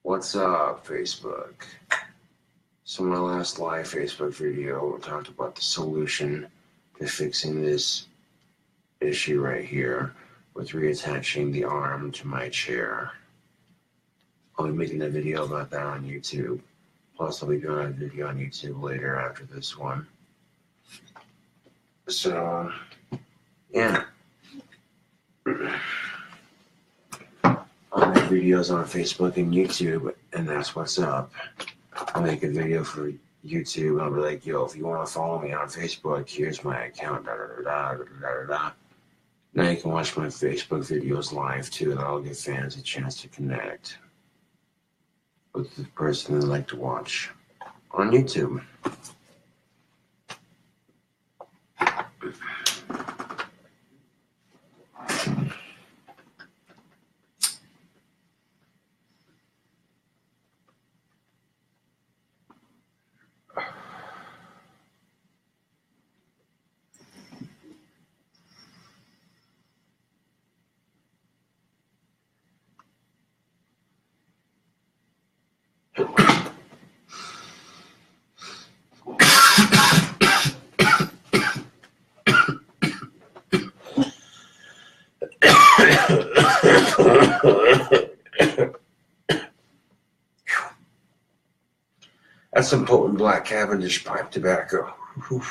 What's up, Facebook? So my last live Facebook video talked about the solution to fixing this issue right here with reattaching the arm to my chair. I'll be making a video about that on YouTube. Plus, I'll be doing a video on YouTube later after this one. So, yeah. I'll make videos on Facebook and YouTube, and that's what's up. I'll make a video for YouTube, and I'll be like, yo, if you want to follow me on Facebook, here's my account, da-da-da-da-da-da-da. Now you can watch my Facebook videos live, too, and I'll give fans a chance to connect with the person they like to watch on YouTube. That's some potent black Cavendish pipe tobacco. You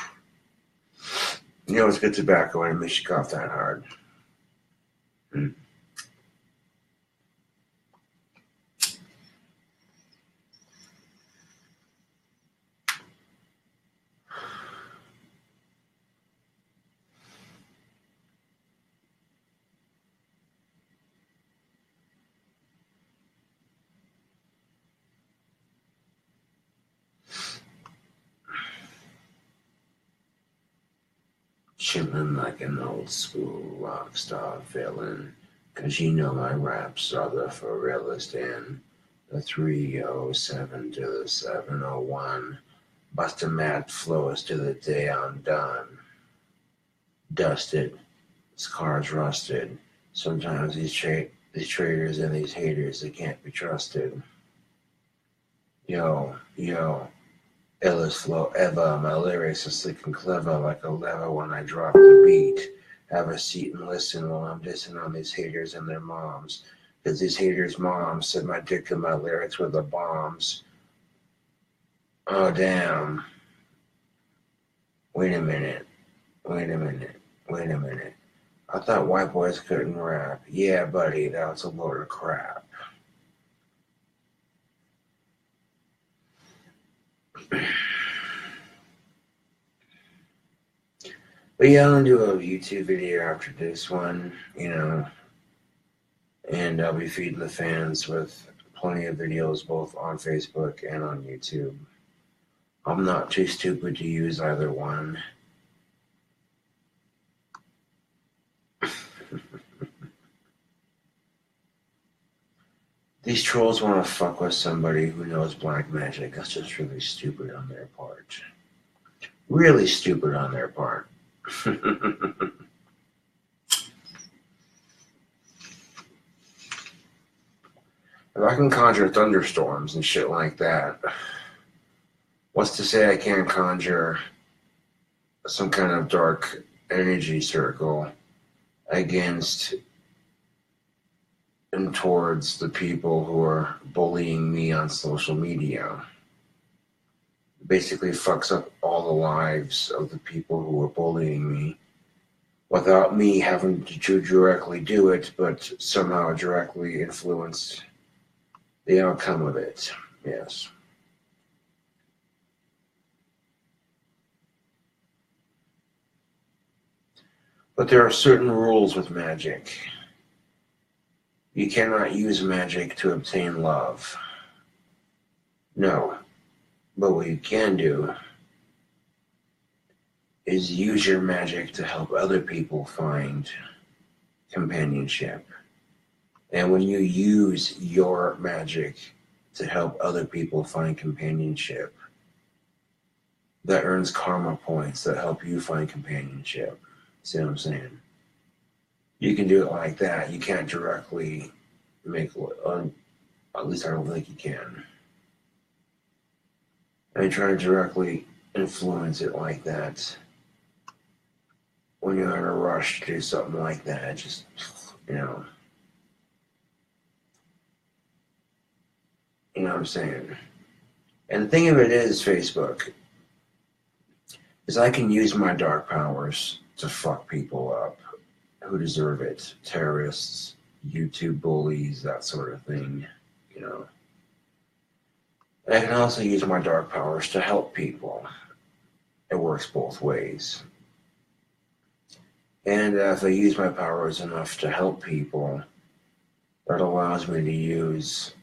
know, it's good tobacco and it makes you cough that hard. Chillin' like an old school rock star villain, 'cause you know my raps are the for realest in the 307 to the 701. Bustin' mad flows to the day I'm done. Dusted, this car's rusted. Sometimes these traders and these haters, they can't be trusted. Yo, illest flow ever. My lyrics are slick and clever like a lever when I drop the beat. Have a seat and listen while I'm dissing on these haters and their moms. 'Cause these haters' moms said my dick and my lyrics were the bombs. Oh, damn. Wait a minute. I thought white boys couldn't rap. Yeah, buddy, that was a load of crap. But yeah, I'll do a YouTube video after this one, and I'll be feeding the fans with plenty of videos both on Facebook and on YouTube. I'm not too stupid to use either one. These trolls want to fuck with somebody who knows black magic. That's just really stupid on their part. Really stupid on their part. If I can conjure thunderstorms and shit like that, what's to say I can't conjure some kind of dark energy circle against and towards the people who are bullying me on social media? Basically fucks up all the lives of the people who are bullying me without me having to directly do it, but somehow directly influence the outcome of it. Yes. But there are certain rules with magic. You cannot use magic to obtain love. No. But what you can do is use your magic to help other people find companionship. And when you use your magic to help other people find companionship, that earns karma points that help you find companionship. See what I'm saying? You can do it like that. You can't directly make At least I don't think you can. And try to directly influence it like that. When you're in a rush to do something like that, just, you know. You know what I'm saying? And the thing of it is, Facebook, is I can use my dark powers to fuck people up who deserve it. Terrorists, YouTube bullies, that sort of thing, you know. And I can also use my dark powers to help people. It works both ways. And if I use my powers enough to help people, that allows me to use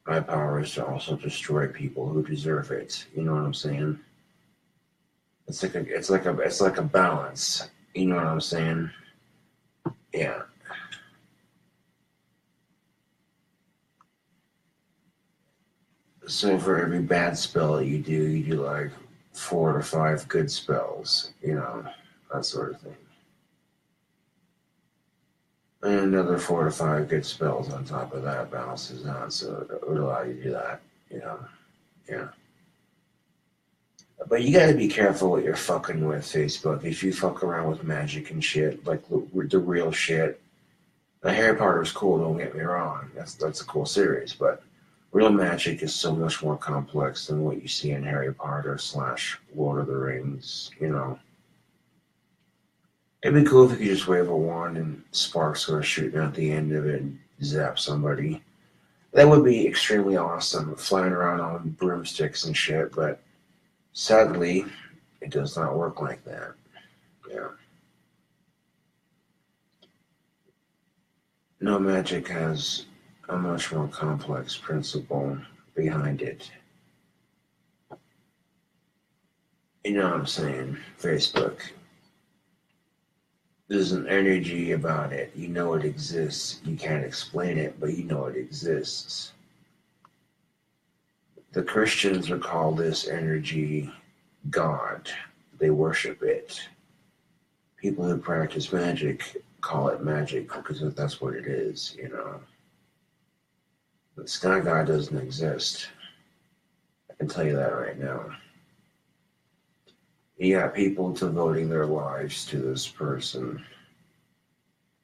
my powers to also destroy people who deserve it. You know what I'm saying? It's like a balance. You know what I'm saying? Yeah. So for every bad spell that you do like 4 to 5 good spells. You know, that sort of thing. And another 4 to 5 good spells on top of that balances out, so it would allow you to do that. You know, yeah. But you gotta be careful what you're fucking with, Facebook. If you fuck around with magic and shit, like the real shit, the Harry Potter's cool, don't get me wrong. That's a cool series, but real magic is so much more complex than what you see in Harry Potter / Lord of the Rings, you know. It'd be cool if you could just wave a wand and sparks are shooting out the end of it and zap somebody. That would be extremely awesome, flying around on broomsticks and shit, but sadly, it does not work like that. Yeah. No, magic has a much more complex principle behind it. You know what I'm saying? Facebook. There's an energy about it. You know it exists. You can't explain it, but you know it exists. The Christians would call this energy God. They worship it. People who practice magic call it magic because that's what it is, you know. But Sky God doesn't exist. I can tell you that right now. You got people devoting their lives to this person.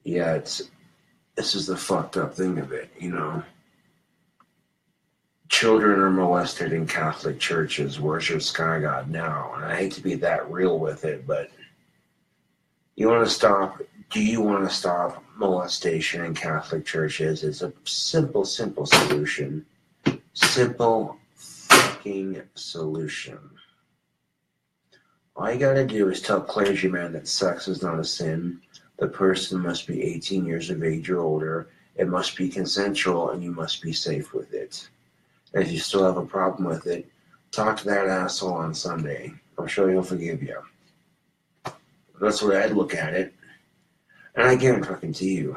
Yet, this is the fucked up thing of it, you know. Children are molested in Catholic churches, worship Sky God now. And I hate to be that real with it, but you want to stop, do you want to stop molestation in Catholic churches? It's a simple solution. Simple fucking solution. All you gotta do is tell clergymen that sex is not a sin. The person must be 18 years of age or older. It must be consensual and you must be safe with it. And if you still have a problem with it, talk to that asshole on Sunday. I'm sure he'll forgive you. That's the way I'd look at it. And I guarantee you,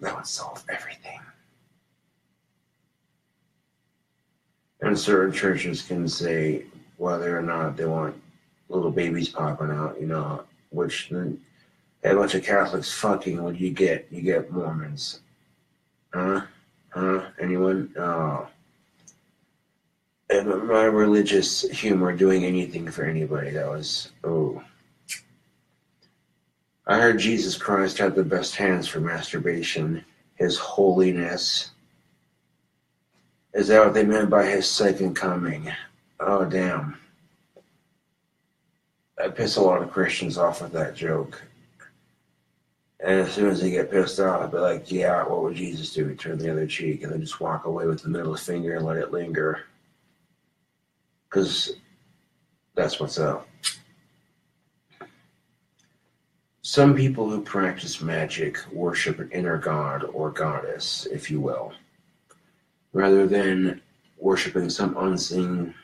that would solve everything. And certain churches can say whether or not they want little babies popping out, you know, which then a bunch of Catholics fucking, what do you get? You get Mormons. Huh? Anyone? Oh. And my religious humor doing anything for anybody, that was, oh. I heard Jesus Christ had the best hands for masturbation. His holiness. Is that what they meant by his second coming? Oh, damn. I piss a lot of Christians off with that joke. And as soon as they get pissed off, I'll be like, yeah, what would Jesus do? He'd turn the other cheek and then just walk away with the middle finger and let it linger. Because that's what's up. Some people who practice magic worship an inner god or goddess, if you will, rather than worshiping some unseen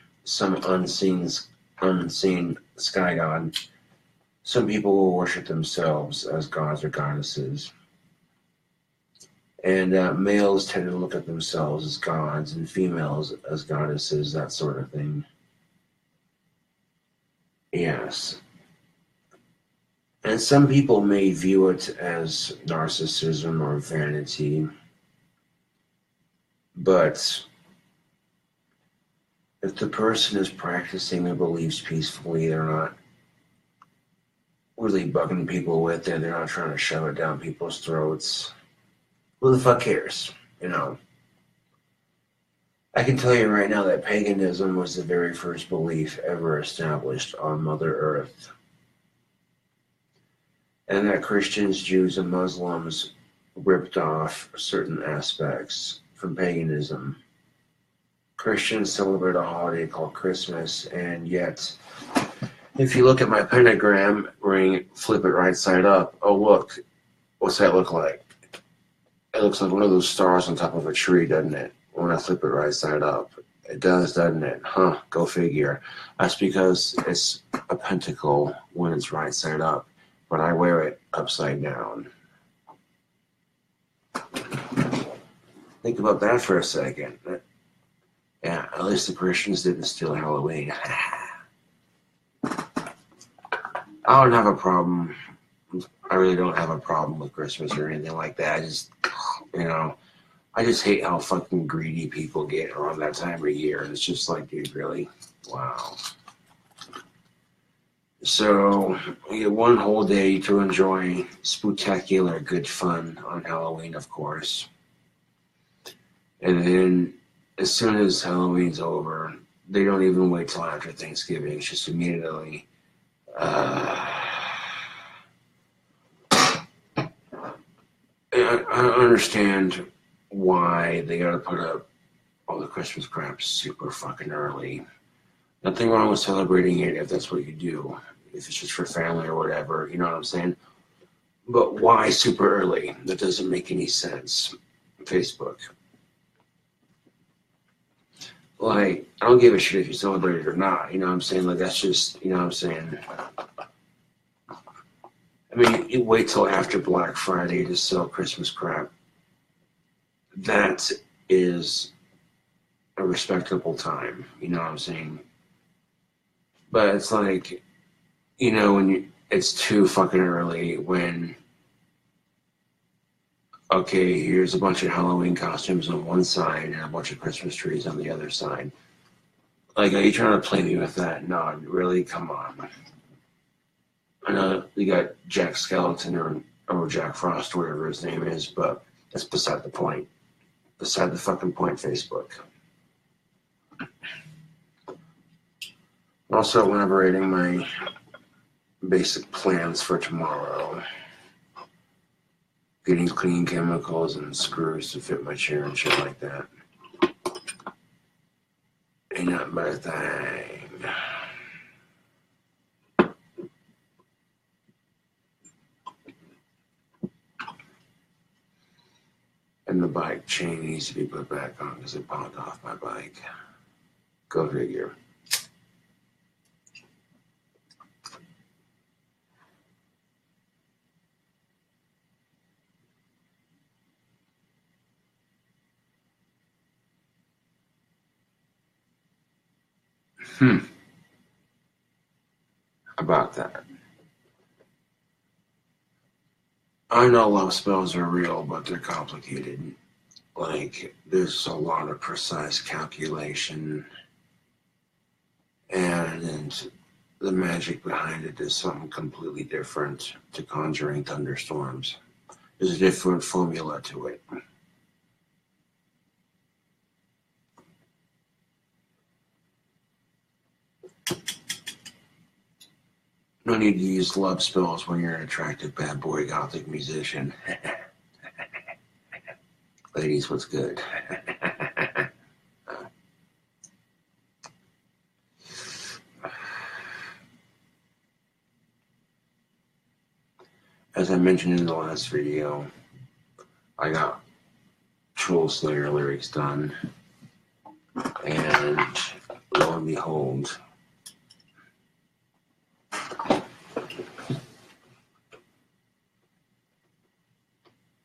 sky god. Some people will worship themselves as gods or goddesses. And males tend to look at themselves as gods and females as goddesses, that sort of thing. Yes. And some people may view it as narcissism or vanity. But If the person is practicing their beliefs peacefully, they're not really bugging people with it, they're not trying to shove it down people's throats. Who the fuck cares? You know? I can tell you right now that paganism was the very first belief ever established on Mother Earth. And that Christians, Jews, and Muslims ripped off certain aspects from paganism. Christians celebrate a holiday called Christmas, and yet, if you look at my pentagram ring, flip it right side up, oh look, what's that look like? It looks like one of those stars on top of a tree, doesn't it? When I flip it right side up. It does, doesn't it? Huh, go figure. That's because it's a pentacle when it's right side up, but I wear it upside down. Think about that for a second. Yeah, at least the Christians didn't steal Halloween. I don't have a problem. I really don't have a problem with Christmas or anything like that. I just hate how fucking greedy people get around that time of year. It's just like, dude, really? Wow. So, we get one whole day to enjoy spectacular good fun on Halloween, of course. And then, as soon as Halloween's over, they don't even wait till after Thanksgiving. It's just immediately, I understand why they gotta put up all the Christmas crap super fucking early. Nothing wrong with celebrating it if that's what you do. If it's just for family or whatever, you know what I'm saying? But why super early? That doesn't make any sense. Facebook. Like, I don't give a shit if you celebrate it or not. You know what I'm saying? Like, that's just, you know what I'm saying? I mean, you wait till after Black Friday to sell Christmas crap. That is a respectable time. You know what I'm saying? But it's like, you know, when it's too fucking early when, okay, here's a bunch of Halloween costumes on one side and a bunch of Christmas trees on the other side. Like, are you trying to play me with that? No, really? Come on. I know you got Jack Skeleton or Jack Frost, whatever his name is, but that's beside the point. Beside the fucking point, Facebook. Also elaborating my basic plans for tomorrow. Getting clean chemicals and screws to fit my chair and shit like that. Ain't nothing but a thing. And the bike chain needs to be put back on because it popped off my bike. Go figure. About that. I know love spells are real, but they're complicated. Like, there's a lot of precise calculation, and the magic behind it is something completely different to conjuring thunderstorms. There's a different formula to it. No need to use love spells when you're an attractive bad boy gothic musician. Ladies, what's good? As I mentioned in the last video, I got Troll Slayer lyrics done, and lo and behold,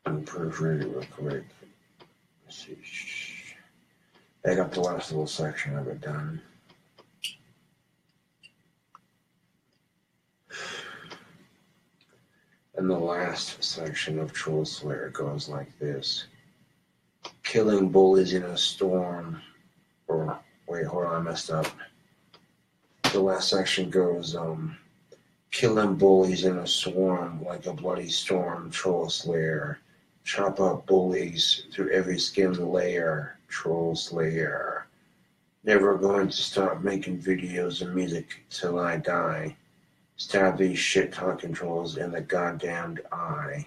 I'm proofreading it real quick. Let's see. I got the last little section of it done. And the last section of Troll Slayer goes like this. Killing bullies in a storm. Or, wait, hold I messed up. The last section goes, kill them bullies in a swarm like a bloody storm, troll slayer. Chop up bullies through every skin layer, troll slayer. Never going to stop making videos and music till I die. Stab these shit talking trolls in the goddamned eye.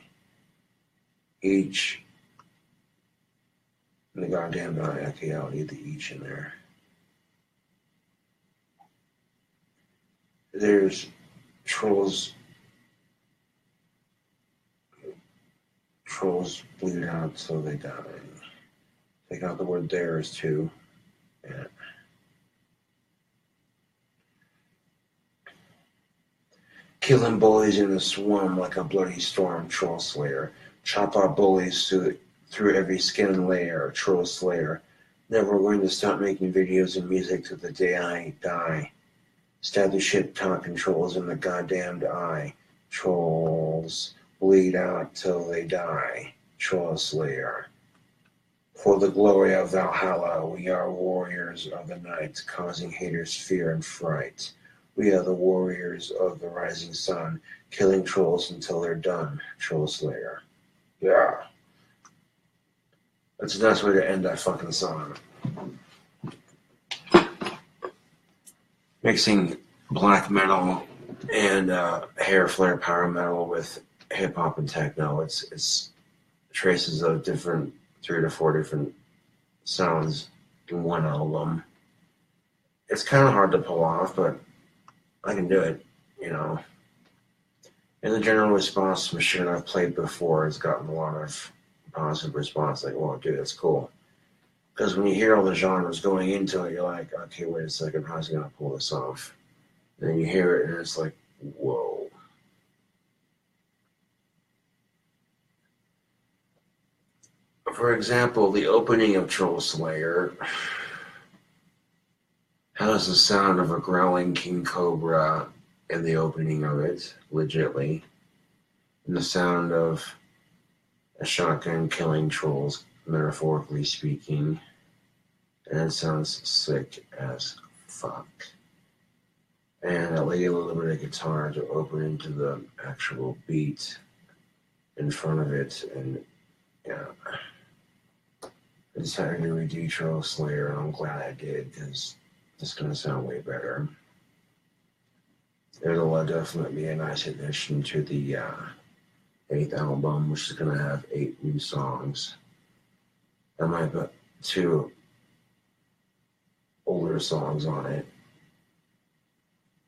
Each in the goddamned eye. Okay, I'll need the each in there. There's trolls bleed out so they die. Take out the word theirs too. Yeah. Killing bullies in a swarm like a bloody storm, troll slayer. Chop out bullies through every skin layer, troll slayer. Never going to stop making videos and music till the day I die. Stab the shit talking trolls in the goddamned eye. Trolls bleed out till they die. Troll slayer. For the glory of Valhalla, we are warriors of the night, causing haters fear and fright. We are the warriors of the rising sun, killing trolls until they're done. Troll slayer. Yeah. That's a nice way to end that fucking song. Mixing black metal and hair flare power metal with hip hop and techno. It's traces of 3 to 4 different sounds in one album. It's kind of hard to pull off, but I can do it, you know. And the general response from shit I've played before has gotten a lot of positive response, like, "Well, dude, that's cool." Because when you hear all the genres going into it, you're like, okay, wait a second, how's he gonna pull this off? And then you hear it, and it's like, whoa. For example, the opening of Troll Slayer has the sound of a growling KingCobra in the opening of it, legitly. And the sound of a shotgun killing trolls, metaphorically speaking. And it sounds sick as fuck. And I lay a little bit of guitar to open into the actual beat in front of it. And yeah, I decided to redo Troll Slayer, and I'm glad I did, because it's going to sound way better. It'll definitely be a nice addition to the 8th album, which is going to have 8 new songs. I might put 2 older songs on it,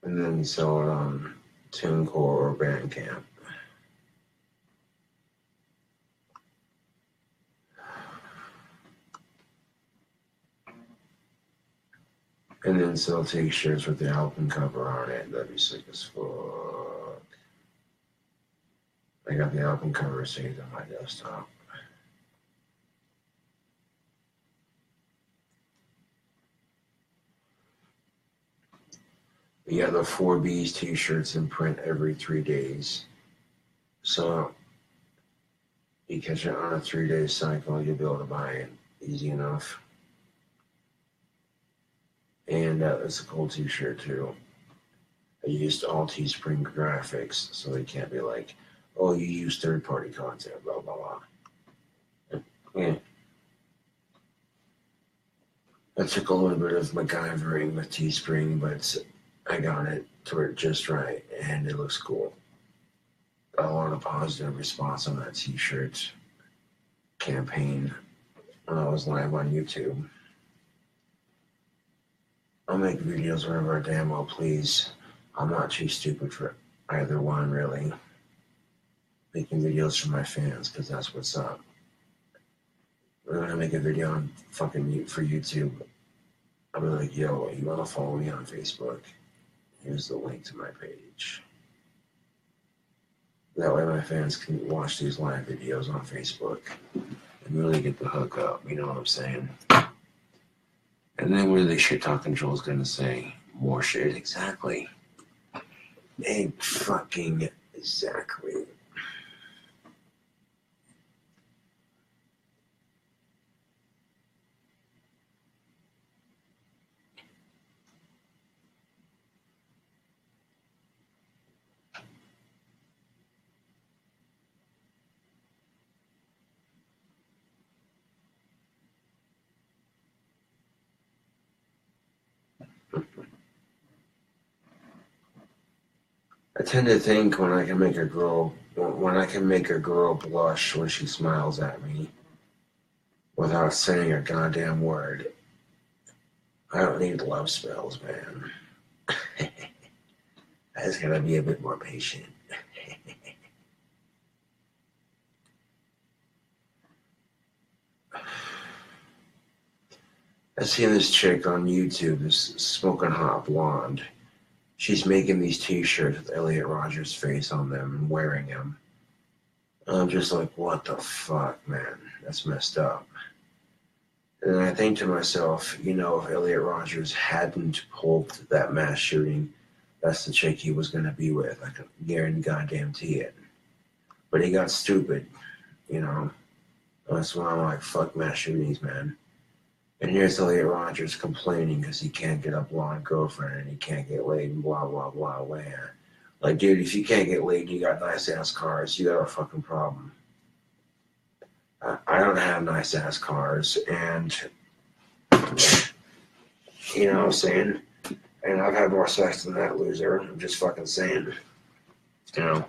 and then sell it on TuneCore or Bandcamp. And then sell t-shirts with the album cover on it. That'd be sick as fuck. I got the album cover saved on my desktop. Yeah, the 4Bs t-shirts in print every 3 days. So you catch it on a 3-day cycle, you'll be able to buy it easy enough. And it's a cool t-shirt too. I used all Teespring graphics, so they can't be like, oh, you use third-party content, blah, blah, blah. Yeah. I took a little bit of MacGyvering with Teespring, but I got it to work just right, and it looks cool. Got a lot of positive response on that t-shirt campaign when I was live on YouTube. I'll make videos whenever I damn well please. I'm not too stupid for either one, really. Making videos for my fans, because that's what's up. We're gonna make a video on fucking for YouTube. I'll be like, yo, you wanna follow me on Facebook? Here's the link to my page. That way my fans can watch these live videos on Facebook and really get the hook up, you know what I'm saying? And then what are the shit talking trolls gonna say? More shit, exactly. Fucking exactly. I tend to think when I can make a girl blush when she smiles at me without saying a goddamn word. I don't need love spells, man. I just gotta be a bit more patient. I see this chick on YouTube, this smoking hot blonde. She's making these t-shirts with Elliot Rodgers' face on them and wearing them. I'm just like, what the fuck, man? That's messed up. And I think to myself, you know, if Elliot Rodgers hadn't pulled that mass shooting, that's the chick he was going to be with. I can guarantee it. But he got stupid, you know. That's why I'm like, fuck mass shootings, man. And here's Elliot Rodgers complaining because he can't get a blonde girlfriend and he can't get laid and blah, blah, blah, blah. Like, dude, if you can't get laid and you got nice-ass cars, you got a fucking problem. I don't have nice-ass cars, and, you know what I'm saying? And I've had more sex than that loser. I'm just fucking saying, you know.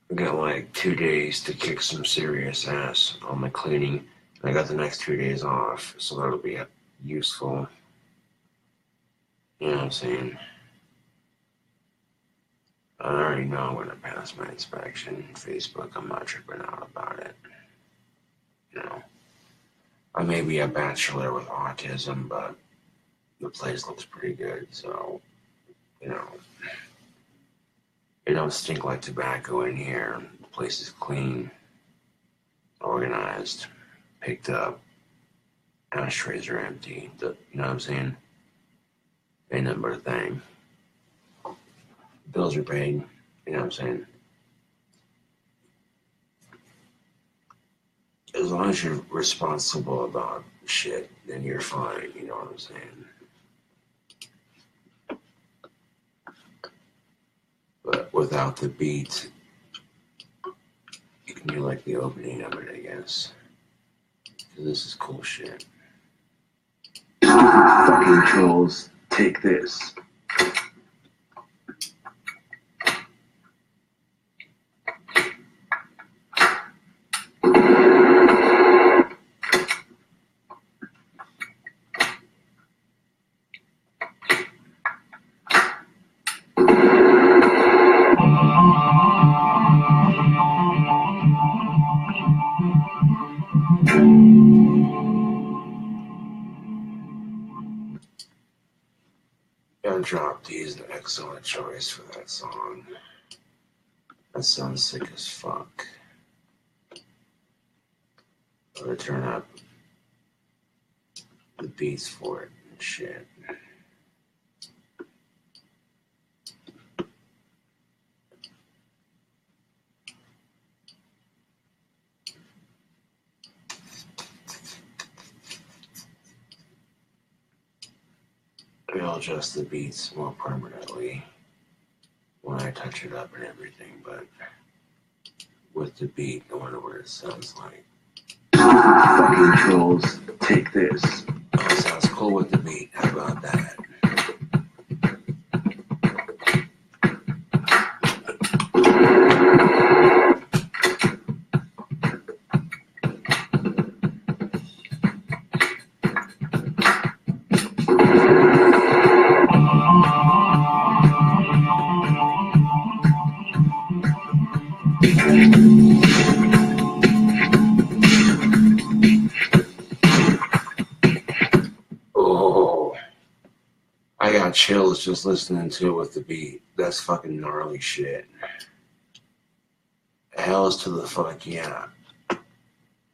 I got like 2 days to kick some serious ass on my cleaning. I got the next 2 days off, so that'll be useful. You know what I'm saying? I already know I'm going to pass my inspection. Facebook, I'm not tripping out about it. You know, I may be a bachelor with autism, but the place looks pretty good, so, you know, it don't stink like tobacco in here. The place is clean, organized, picked up. Ashtrays are empty. You know what I'm saying? Ain't nothing but a thing. Bills are paid. You know what I'm saying? As long as you're responsible about shit, then you're fine. You know what I'm saying? But without the beat, you can do like the opening of it, I guess. This is cool shit. Fucking trolls, take this. Drop D's an excellent choice for that song. That sounds sick as fuck. I'm gonna turn up the beats for it and shit. I'll adjust the beats more permanently when I touch it up and everything, but with the beat, I wonder what it sounds like. Fucking trolls, take this. Oh, it sounds cool with the beat. How about that? Chills just listening to it with the beat. That's fucking gnarly shit. Hells to the fuck yeah.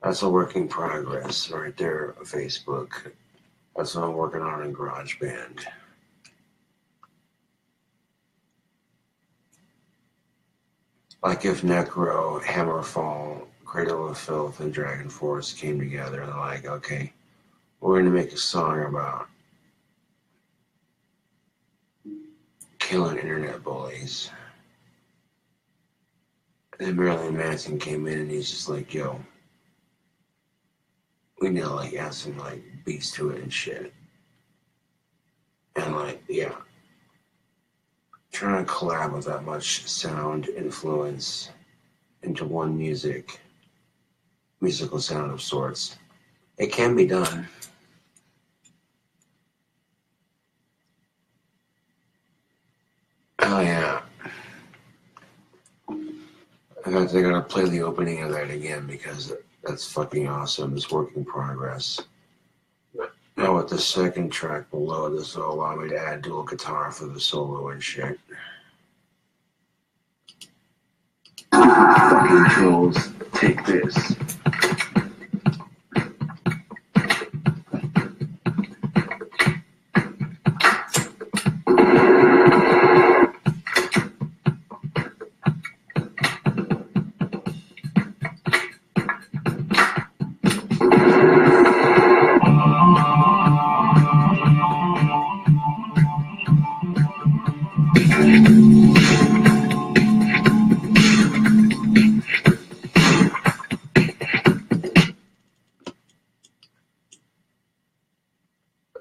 That's a work in progress right there on Facebook. That's what I'm working on in GarageBand. Like if Necro, Hammerfall, Cradle of Filth and Dragon Force came together and they're like, okay, we're going to make a song about killing internet bullies. And then Marilyn Manson came in and he's just like, yo, we need to like add some like beats to it and shit. And like, yeah. Trying to collab with that much sound influence into one musical sound of sorts. It can be done. Oh yeah. I gotta play the opening of that again because that's fucking awesome. It's work in progress. Now with the second track below, this will allow me to add dual guitar for the solo and shit. Fucking trolls, take this.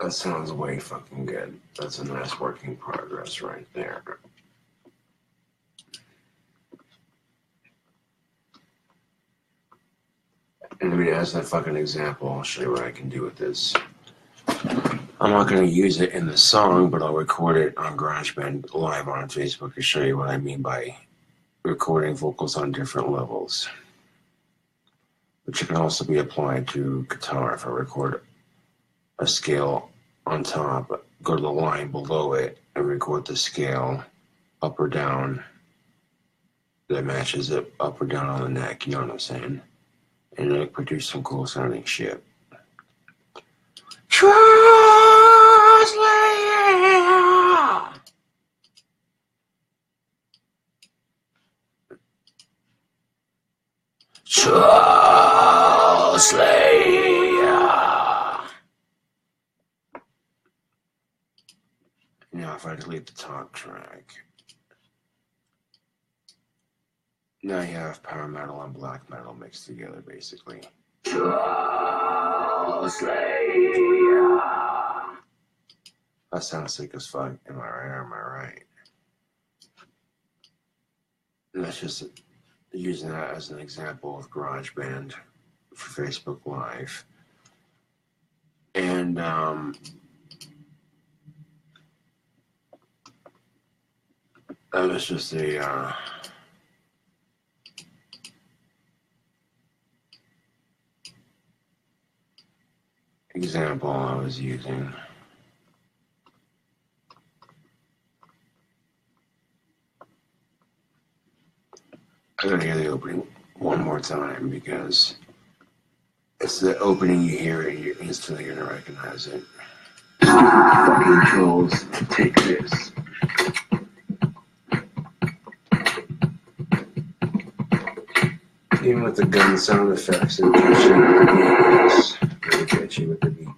That sounds way fucking good. That's a nice working progress right there. And I mean, as a fucking example, I'll show you what I can do with this. I'm not going to use it in the song, but I'll record it on GarageBand live on Facebook to show you what I mean by recording vocals on different levels. Which can also be applied to guitar. If I record a scale on top, go to the line below it, and record the scale up or down that matches it up or down on the neck, you know what I'm saying? And like produce some cool sounding shit. Translator! Now if I delete the top track, now you have power metal and black metal mixed together basically. That sounds sick as fuck, am I right or am I right? And that's just using that as an example of GarageBand for Facebook Live. And that was just a example I was using. I gotta hear the opening one more time because it's the opening you hear and you're instantly gonna recognize it. Fucking trolls, take this. Even with the gun sound effects, it gets you with the beat. Really gets you with the beat.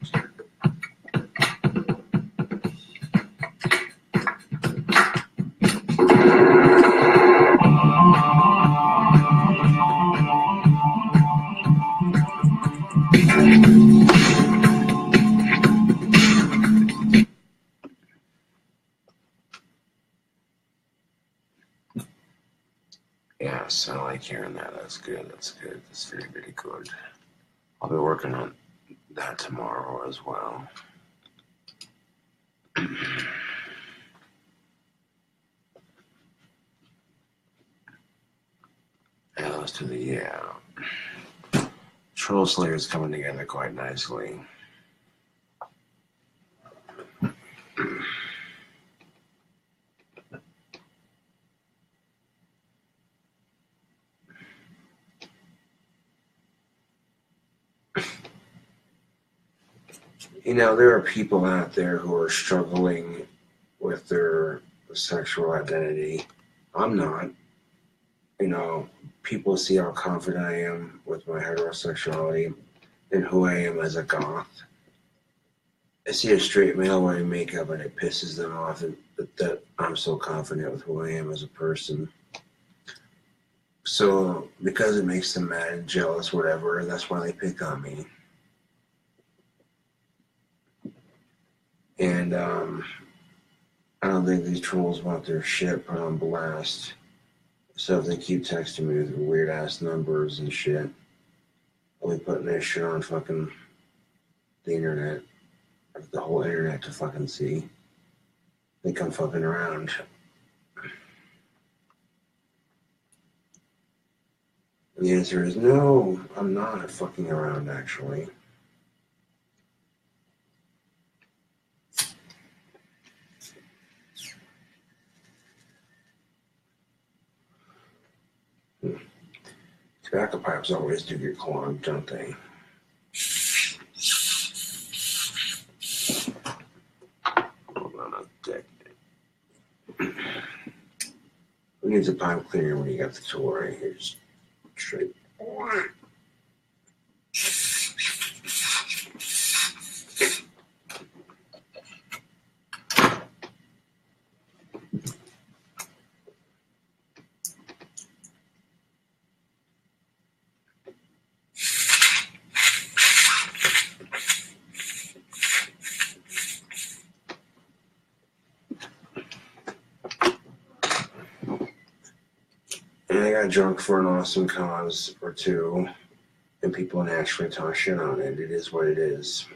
Yes, I like hearing that. That's good. That's good. That's very, very good. I'll be working on that tomorrow as well. Yeah, let's do the Troll Slayer's coming together quite nicely. You know, there are people out there who are struggling with their sexual identity. I'm not. you know, people see how confident I am with my heterosexuality and who I am as a goth. I see a straight male wearing makeup and it pisses them off that I'm so confident with who I am as a person. So, because it makes them mad, jealous, whatever, that's why they pick on me. And I don't think these trolls want their shit put on blast. So if they keep texting me with weird ass numbers and shit, I'll be putting that shit on fucking the internet. The whole internet to fucking see. They come fucking around. And the answer is no, I'm not fucking around actually. Tobacco pipes always do get clogged, don't they? Hold on a second. Who needs a pipe cleaner when you got the tool right here? Just straight. And I got drunk for an awesome cause or two, and people naturally talk shit on it. It is what it is.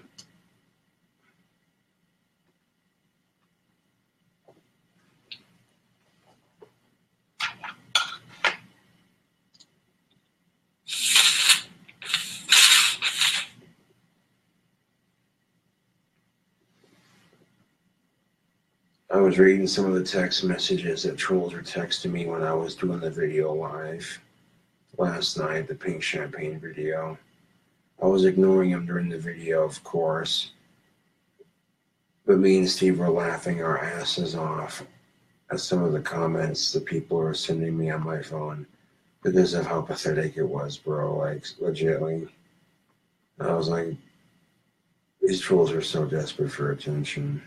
I was reading some of the text messages that trolls were texting me when I was doing the video live last night, the pink champagne video. I was ignoring them during the video, of course, but me and Steve were laughing our asses off at some of the comments that people were sending me on my phone because of how pathetic it was, bro, like, legitly. I was like, these trolls are so desperate for attention.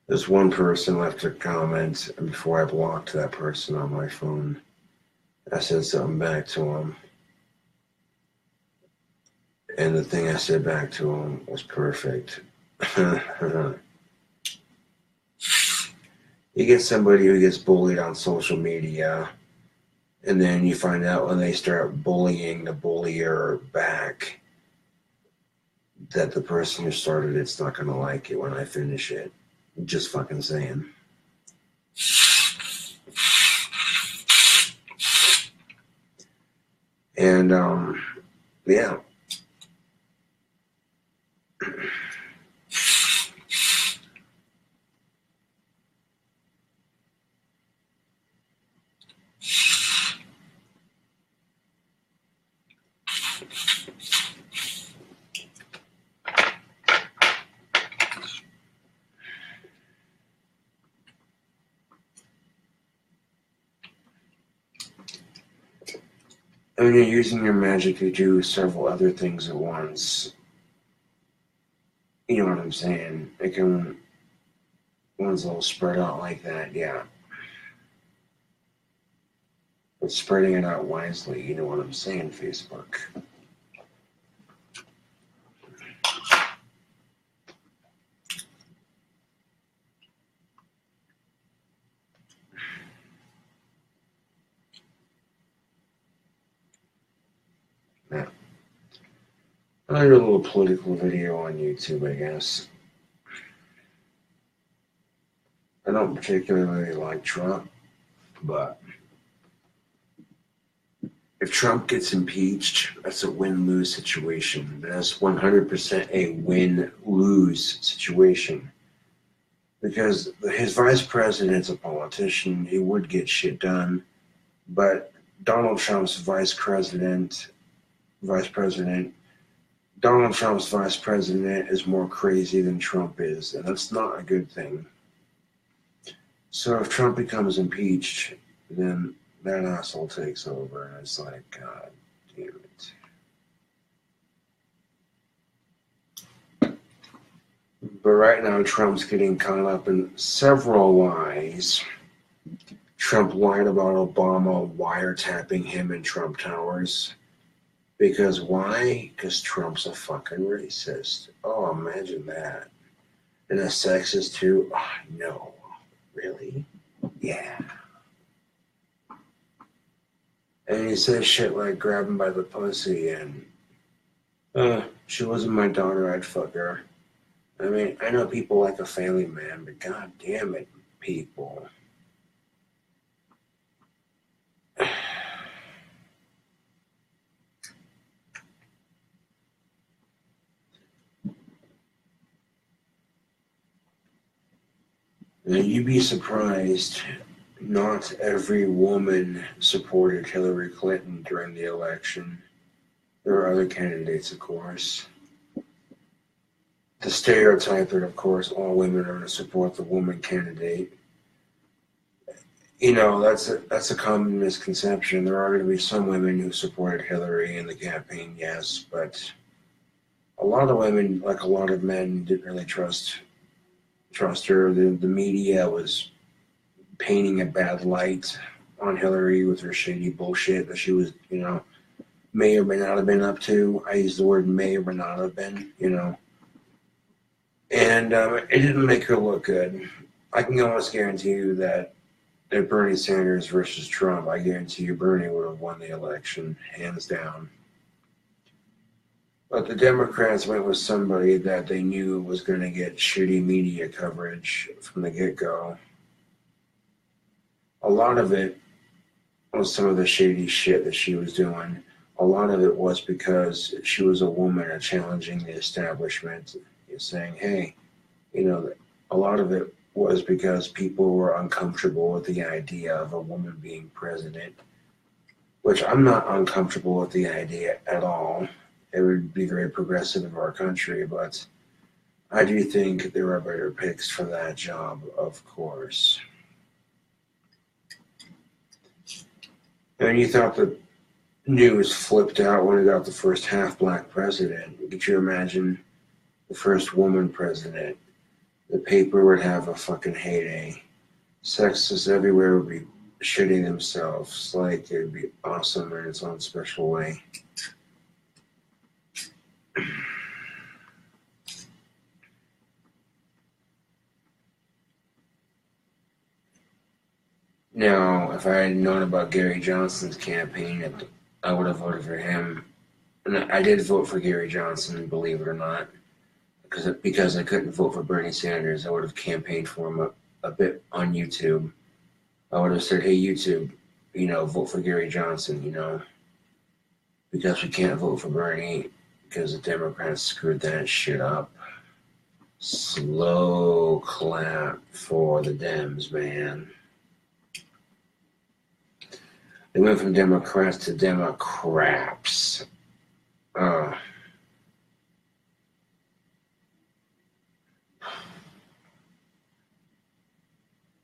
This one person left a comment, and before I blocked that person on my phone, I said something back to him. And the thing I said back to him was perfect. You get somebody who gets bullied on social media, and then you find out when they start bullying the bullier back that the person who started it's not going to like it when I finish it. Just fucking saying. And, yeah. When you're using your magic to do several other things at once, you know what I'm saying? It can, one's a little spread out like that, yeah. But spreading it out wisely, you know what I'm saying, Facebook? Yeah. I did a little political video on YouTube, I guess. I don't particularly like Trump, but if Trump gets impeached, that's a win-lose situation. That's 100% a win-lose situation. Because his vice president's a politician, he would get shit done, but Donald Trump's vice president, Donald Trump's vice president is more crazy than Trump is, and that's not a good thing. So if Trump becomes impeached, Then that asshole takes over, and it's like, God damn it. But right now, Trump's getting caught up in several lies. Trump lied about Obama wiretapping him in Trump Towers. Because why? Because Trump's a fucking racist. Oh, imagine that. And a sexist too? Oh, no. Really? Yeah. And he says shit like grab him by the pussy and, she wasn't my daughter, I'd fuck her. I mean, I know people like a family man, but god damn it, people. And you'd be surprised, not every woman supported Hillary Clinton during the election. There are other candidates, of course. The stereotype that, of course, all women are going to support the woman candidate. You know, that's a common misconception. There are going to be some women who supported Hillary in the campaign, yes, but a lot of women, like a lot of men, didn't really trust her. The media was painting a bad light on Hillary with her shady bullshit that she was, you know, may or may not have been up to. I use the word may or may not have been, you know. And it didn't make her look good. I can almost guarantee you that if Bernie Sanders versus Trump, I guarantee you Bernie would have won the election, hands down. But the Democrats went with somebody that they knew was going to get shitty media coverage from the get-go. A lot of it was some of the shady shit that she was doing. A lot of it was because she was a woman and challenging the establishment, saying, hey, you know, a lot of it was because people were uncomfortable with the idea of a woman being president, which I'm not uncomfortable with the idea at all. It would be very progressive of our country, but I do think there are better picks for that job, of course. And you thought the news flipped out when it got the first half-black president. Could you imagine the first woman president? The paper would have a fucking heyday. Sexists everywhere would be shitting themselves. Like, it would be awesome in its own special way. Now, if I had known about Gary Johnson's campaign, I would have voted for him. And I did vote for Gary Johnson, believe it or not. Because I couldn't vote for Bernie Sanders, I would have campaigned for him a bit on YouTube. I would have said, hey, YouTube, you know, vote for Gary Johnson, you know, because we can't vote for Bernie because the Democrats screwed that shit up. Slow clap for the Dems, man. They went from Democrats to Democrats.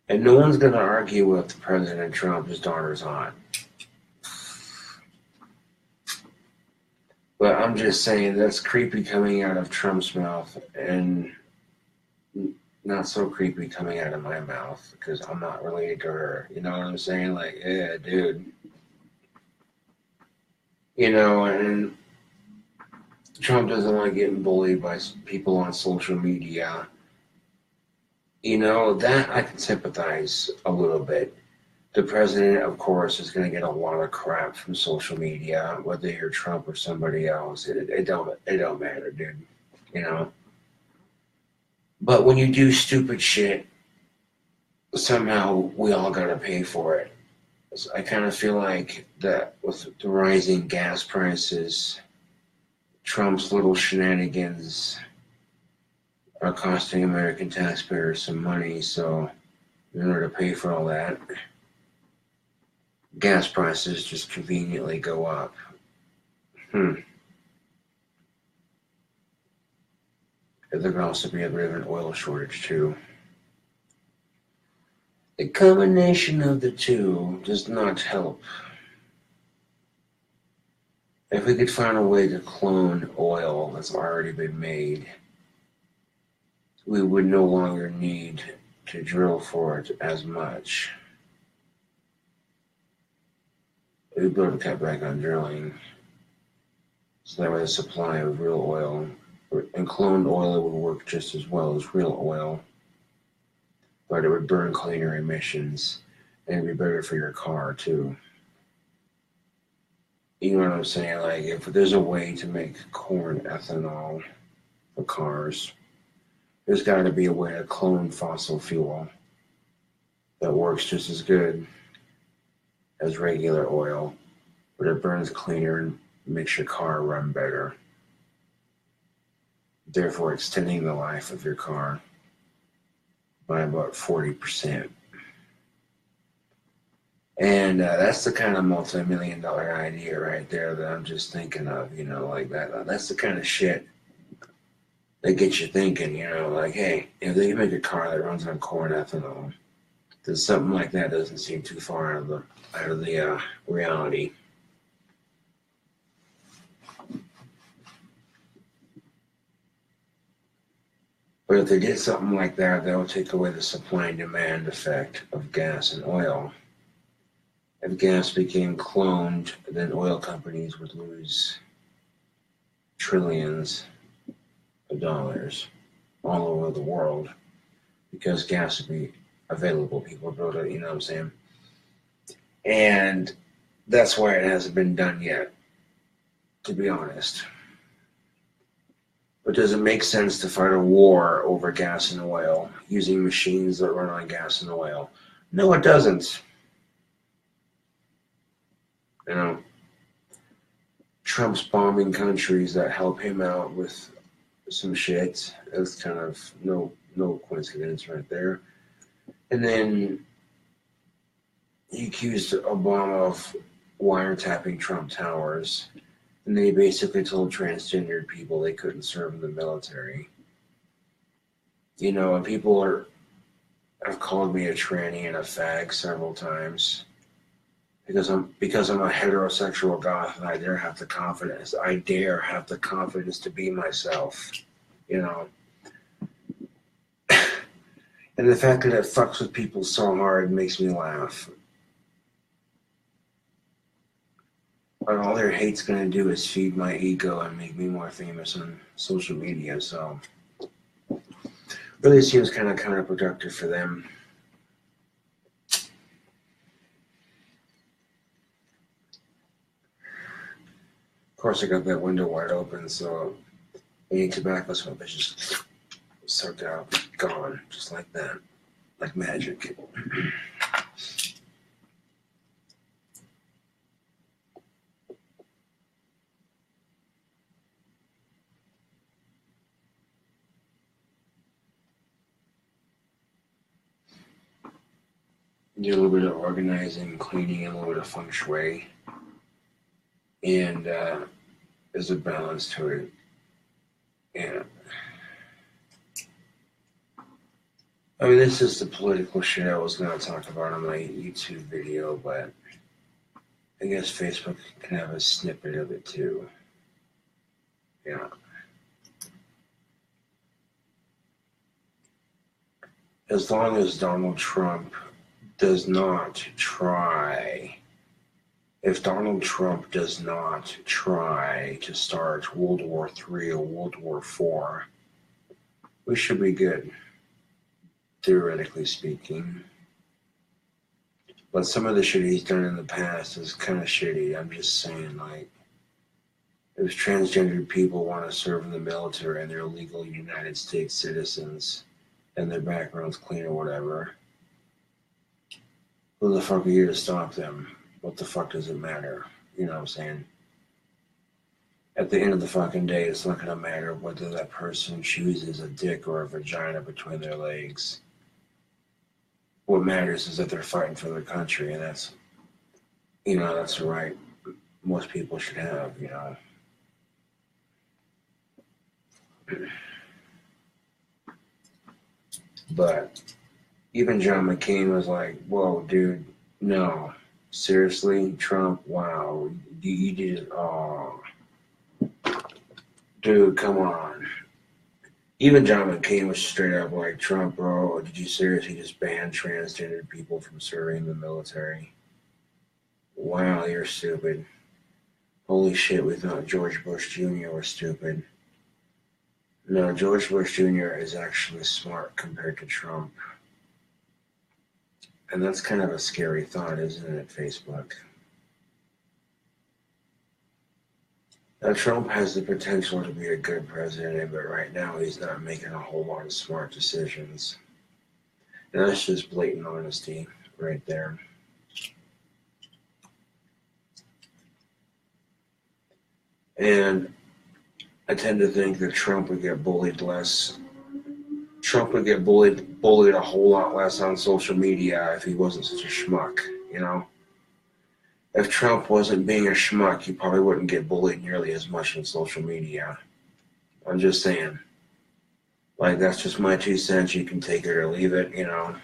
And no one's going to argue with President Trump, his daughter's hot. But I'm just saying that's creepy coming out of Trump's mouth and not so creepy coming out of my mouth because I'm not related to her. You know what I'm saying? Like, yeah, dude. You know, and Trump doesn't like getting bullied by people on social media. You know, that I can sympathize a little bit. The president, of course, is going to get a lot of crap from social media, whether you're Trump or somebody else. It don't matter, dude. You know. But when you do stupid shit, somehow we all got to pay for it. So I kind of feel like that with the rising gas prices, Trump's little shenanigans are costing American taxpayers some money. So in order to pay for all that, gas prices just conveniently go up. There could also be a bit of an oil shortage too. The combination of the two does not help. If we could find a way to clone oil that's already been made, we would no longer need to drill for it as much. We'd be able to cut back on drilling. So that way the supply of real oil and cloned oil would work just as well as real oil, but it would burn cleaner emissions and it'd be better for your car too. You know what I'm saying? Like, if there's a way to make corn ethanol for cars, there's got to be a way to clone fossil fuel that works just as good as regular oil, but it burns cleaner and makes your car run better, therefore extending the life of your car by about 40%. And that's the kind of multi-million-dollar idea right there that I'm just thinking of, you know, like that. That's the kind of shit that gets you thinking, you know, like, hey, if they can make a car that runs on corn ethanol, then something like that doesn't seem too far out of the reality. But if they did something like that, that would take away the supply and demand effect of gas and oil. If gas became cloned, then oil companies would lose trillions of dollars all over the world because gas would be available. People would go to, you know what I'm saying? And that's why it hasn't been done yet, to be honest. But does it make sense to fight a war over gas and oil using machines that run on gas and oil? No, it doesn't. You know, Trump's bombing countries that help him out with some shit. That's kind of no coincidence right there. And then he accused Obama of wiretapping Trump Towers. And they basically told transgendered people they couldn't serve in the military. You know, and people have called me a tranny and a fag several times. Because I'm a heterosexual goth and I dare have the confidence to be myself, you know. And the fact that it fucks with people so hard makes me laugh. But all their hate's gonna do is feed my ego and make me more famous on social media, so really seems kind of counterproductive for them. Of course, I got that window wide open, so any tobacco smoke is just sucked out, gone, just like that, like magic. Do a little bit of organizing, cleaning, and a little bit of feng shui, and there's a balance to it. Yeah. I mean, this is the political shit I was going to talk about on my YouTube video, but I guess Facebook can have a snippet of it too. Yeah. As long as Donald Trump does not try, if Donald Trump does not try to start World War III or World War IV, we should be good, theoretically speaking. But some of the shit he's done in the past is kind of shitty. I'm just saying, like, if transgendered people want to serve in the military and they're legal United States citizens and their background's clean or whatever, who the fuck are you to stop them? What the fuck does it matter? You know what I'm saying? At the end of the fucking day, it's not going to matter whether that person chooses a dick or a vagina between their legs. What matters is that they're fighting for their country, and that's, you know, that's the right most people should have, you know. But Even John McCain was like, whoa, dude, no. Seriously, Trump, wow. You did, oh. Dude, come on. Even John McCain was straight up like, Trump, bro, did you seriously just ban transgender people from serving in the military? Wow, you're stupid. Holy shit, we thought George Bush Jr. was stupid. No, George Bush Jr. is actually smart compared to Trump. And that's kind of a scary thought, isn't it, Facebook? Now, Trump has the potential to be a good president, but right now he's not making a whole lot of smart decisions. And that's just blatant honesty right there. And I tend to think that Trump would get bullied less. Trump would get bullied a whole lot less on social media if he wasn't such a schmuck, you know? If Trump wasn't being a schmuck, he probably wouldn't get bullied nearly as much on social media. I'm just saying. Like, that's just my 2 cents. You can take it or leave it, you know?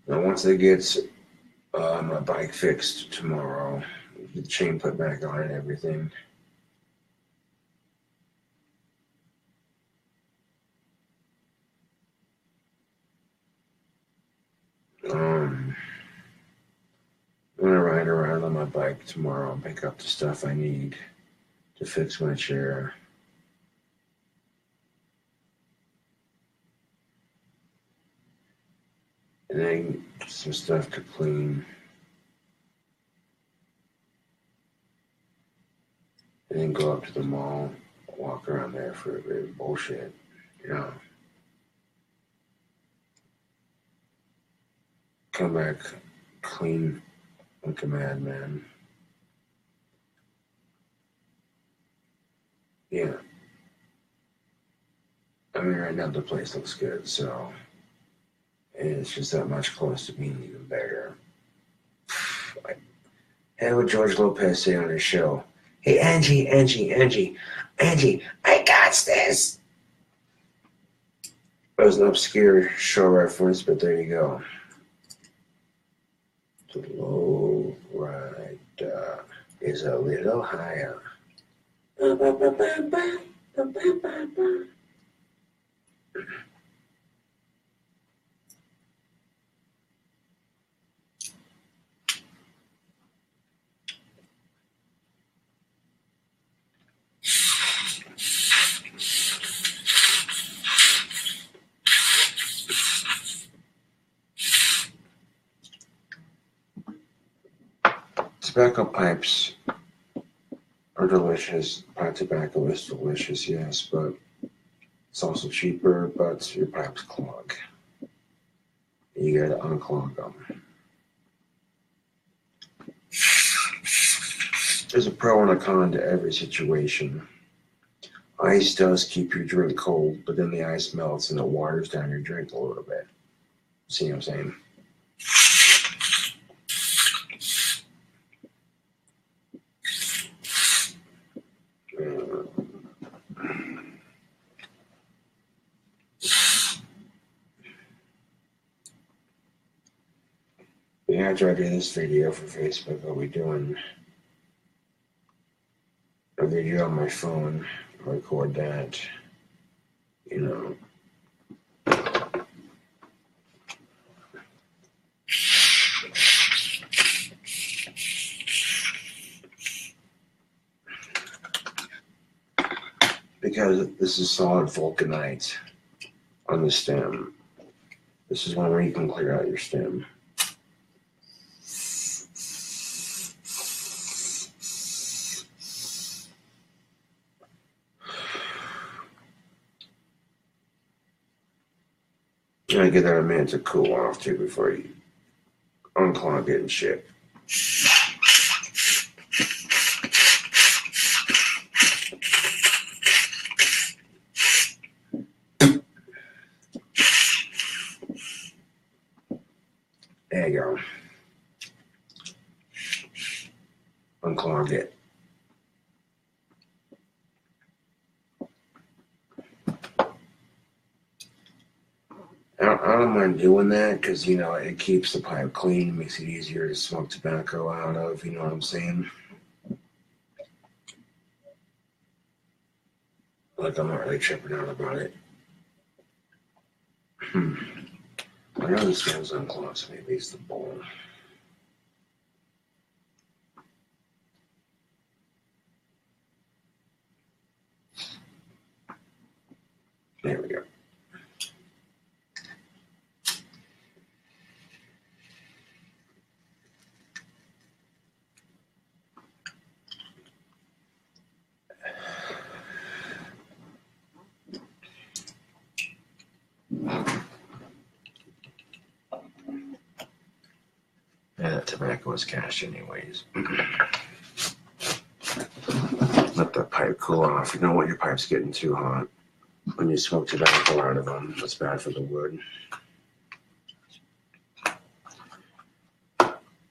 Now, once it gets my bike fixed tomorrow, the chain put back on and everything, I'm gonna ride around on my bike tomorrow and pick up the stuff I need to fix my chair. And then some stuff to clean. And then go up to the mall, walk around there for a bit of bullshit, you know. Come back clean like a madman. Yeah. I mean, right now the place looks good, so. And it's just that much close to being even better. Hey, what George Lopez say on his show? Hey, Angie, I got this. That was an obscure show reference, but there you go. The low rider is a little higher. Tobacco pipes are delicious. Pipe tobacco is delicious, yes, but it's also cheaper, but your pipes clog. You gotta unclog them. There's a pro and a con to every situation. Ice does keep your drink cold, but then the ice melts and it waters down your drink a little bit. See what I'm saying? Yeah, after I do this video for Facebook, I'll be doing a video on my phone, record that, you know. Because this is solid vulcanite on the stem. This is one where you can clear out your stem. You gotta give that a minute to cool off too before you unclog it and shit. There you go. Unclog it. I don't mind doing that because, you know, it keeps the pipe clean, makes it easier to smoke tobacco out of, you know what I'm saying? Like, I'm not really tripping out about it. I know this one's unclogged, so maybe it's the bowl. There we go. Yeah, that tobacco is cash anyways. Let the pipe cool off. You don't want your pipes getting too hot. When you smoke tobacco out of them, that's bad for the wood.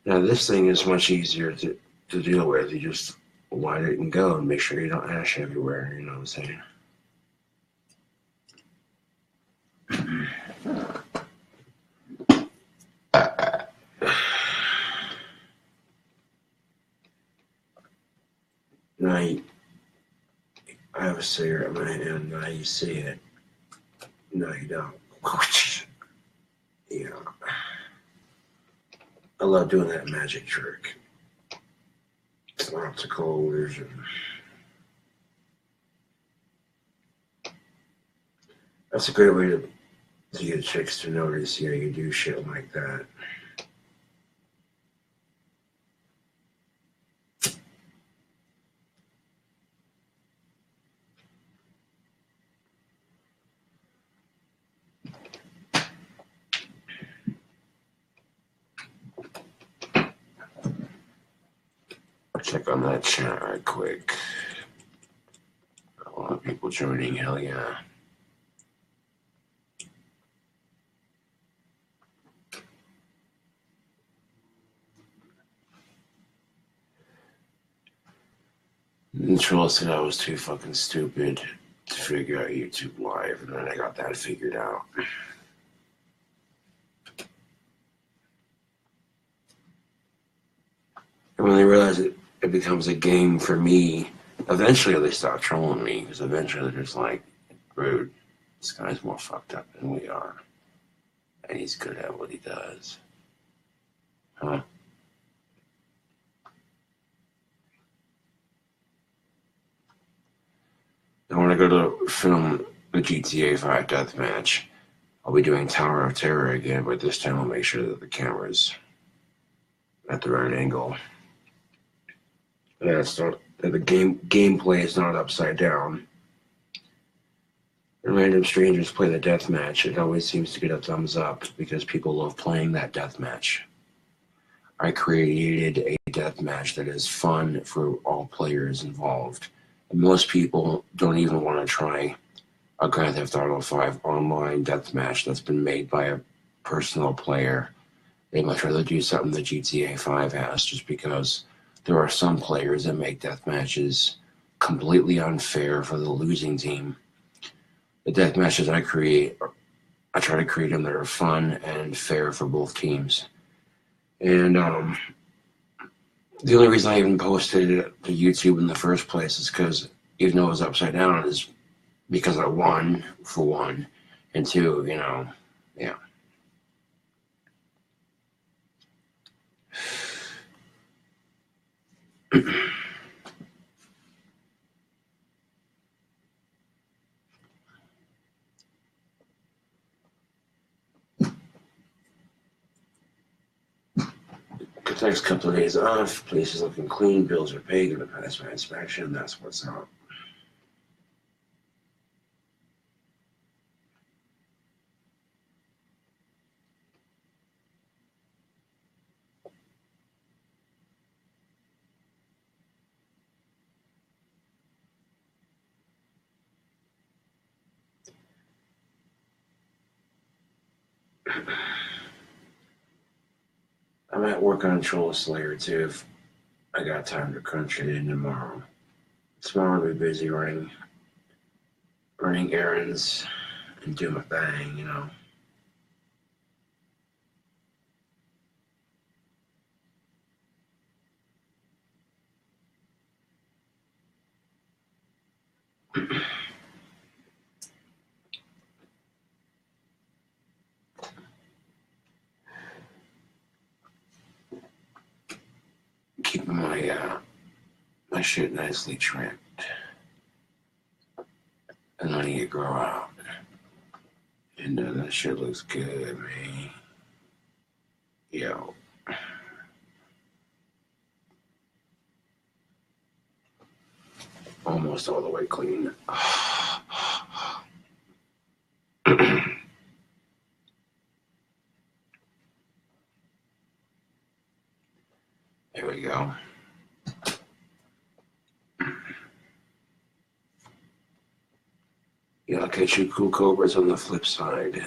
Now this thing is much easier to deal with. You just light it and go and make sure you don't ash everywhere, you know what I'm saying? Now I have a cigarette in my hand, now you see it. No, you don't. Yeah. I love doing that magic trick. It's optical illusion. That's a great way to get chicks to notice, you know, you do shit like that. I'll check on that chat right quick. A lot of people joining, hell yeah. Troll said I was too fucking stupid to figure out YouTube Live, and then I got that figured out. And when they realize it becomes a game for me, eventually they stop trolling me, because eventually they're just like, rude, this guy's more fucked up than we are, and he's good at what he does. Huh? I want to go to film the GTA 5 deathmatch. I'll be doing Tower of Terror again, but this time I'll make sure that the camera's at the right angle. Yeah, it's not, the gameplay is not upside down. When random strangers play the deathmatch, it always seems to get a thumbs up because people love playing that deathmatch. I created a deathmatch that is fun for all players involved. And most people don't even want to try a Grand Theft Auto 5 online deathmatch that's been made by a personal player. They much rather do something that GTA 5 has, just because there are some players that make deathmatches completely unfair for the losing team. The deathmatches I create, I try to create them that are fun and fair for both teams. And the only reason I even posted it to YouTube in the first place is because, even though it was upside down, is because I won, for one, and two, you know, yeah. The next couple of days off, place is looking clean, bills are paid, gonna pass my inspection, that's what's up. might work on Troll Slayer too if I got time to crunch it in tomorrow. Tomorrow I'll be busy running errands and do my thing, you know. Keeping my shit nicely trimmed and letting it grow out. And that shit looks good, man. Yo. Almost all the way clean. There we go. Yeah, I'll catch you cool cobras on the flip side.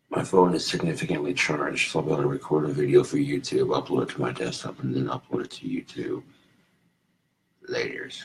My phone is significantly charged, so I'll be able to record a video for YouTube, upload it to my desktop, and then upload it to YouTube. Laters.